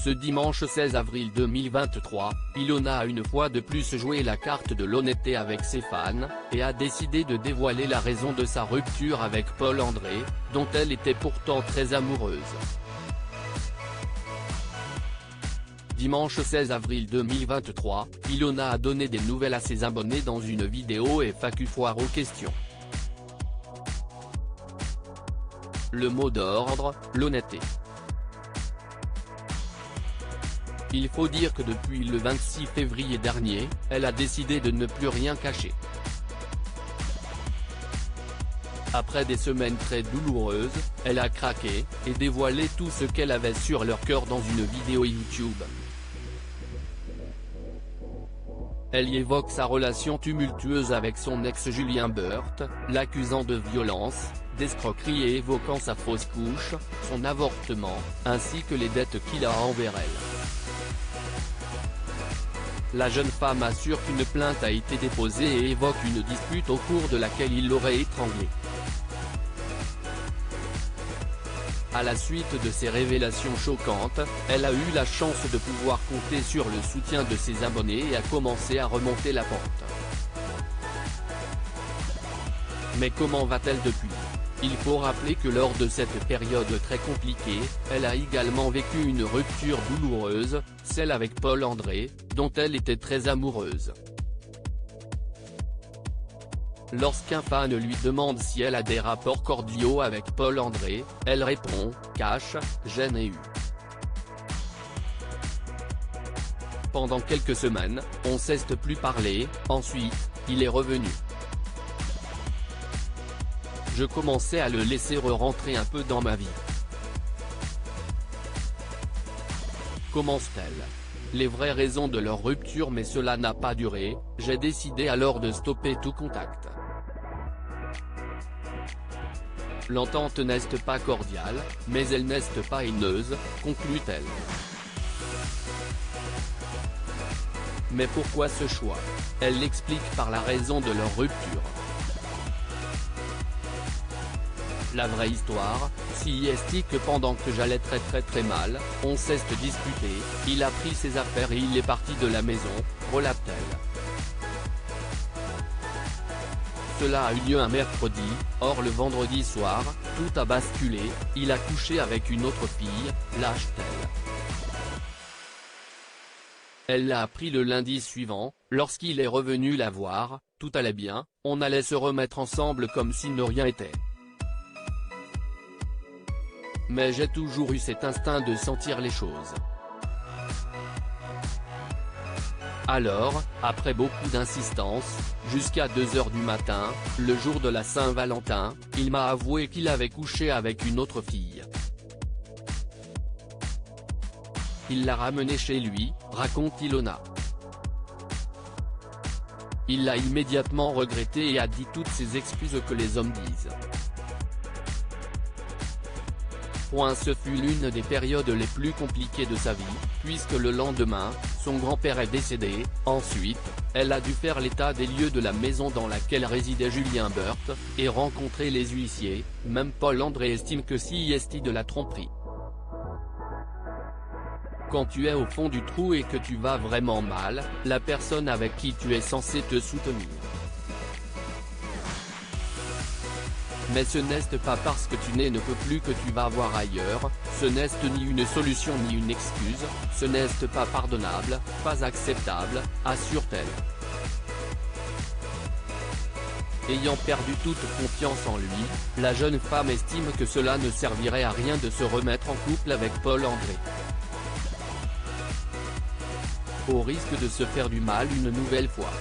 Ce dimanche 16 avril 2023, Ilona a une fois de plus joué la carte de l'honnêteté avec ses fans, et a décidé de dévoiler la raison de sa rupture avec Paul André, dont elle était pourtant très amoureuse. Dimanche 16 avril 2023, Ilona a donné des nouvelles à ses abonnés dans une vidéo et FAQ foire aux questions. Le mot d'ordre, l'honnêteté. Il faut dire que depuis le 26 février dernier, elle a décidé de ne plus rien cacher. Après des semaines très douloureuses, elle a craqué, et dévoilé tout ce qu'elle avait sur leur cœur dans une vidéo YouTube. Elle y évoque sa relation tumultueuse avec son ex Julien Burt, l'accusant de violence, d'escroquerie et évoquant sa fausse couche, son avortement, ainsi que les dettes qu'il a envers elle. La jeune femme assure qu'une plainte a été déposée et évoque une dispute au cours de laquelle il l'aurait étranglée. À la suite de ces révélations choquantes, elle a eu la chance de pouvoir compter sur le soutien de ses abonnés et a commencé à remonter la pente. Mais comment va-t-elle depuis ? Il faut rappeler que lors de cette période très compliquée, elle a également vécu une rupture douloureuse, celle avec Paul André, dont elle était très amoureuse. Lorsqu'un fan lui demande si elle a des rapports cordiaux avec Paul André, elle répond « cache, gêne et eu ». Pendant quelques semaines, on s'est plus parlé, ensuite, il est revenu. Je commençais à le laisser rentrer un peu dans ma vie. Commence-t-elle. Les vraies raisons de leur rupture, mais cela n'a pas duré, j'ai décidé alors de stopper tout contact. L'entente n'est pas cordiale, mais elle n'est pas haineuse, conclut-elle. Mais pourquoi ce choix? Elle l'explique par la raison de leur rupture. La vraie histoire, si est que pendant que j'allais très mal, on s'est disputé, il a pris ses affaires et il est parti de la maison, relate-t-elle. Cela a eu lieu un mercredi, or le vendredi soir, tout a basculé, il a couché avec une autre fille, lâche-t-elle. Elle l'a appris le lundi suivant, lorsqu'il est revenu la voir, tout allait bien, on allait se remettre ensemble comme si ne rien n'était. Mais j'ai toujours eu cet instinct de sentir les choses. Alors, après beaucoup d'insistance, jusqu'à 2 h du matin, le jour de la Saint-Valentin, il m'a avoué qu'il avait couché avec une autre fille. Il l'a ramenée chez lui, raconte Ilona. Il l'a immédiatement regretté et a dit toutes ces excuses que les hommes disent. Ce fut l'une des périodes les plus compliquées de sa vie, puisque le lendemain, son grand-père est décédé, ensuite, elle a dû faire l'état des lieux de la maison dans laquelle résidait Julien Burt, et rencontrer les huissiers, même Paul André estime que si est de la tromperie. Quand tu es au fond du trou et que tu vas vraiment mal, la personne avec qui tu es censé te soutenir. Mais ce n'est pas parce que tu ne peux plus que tu vas voir ailleurs, ce n'est ni une solution ni une excuse, ce n'est pas pardonnable, pas acceptable, assure-t-elle. Ayant perdu toute confiance en lui, la jeune femme estime que cela ne servirait à rien de se remettre en couple avec Paul André. Au risque de se faire du mal une nouvelle fois.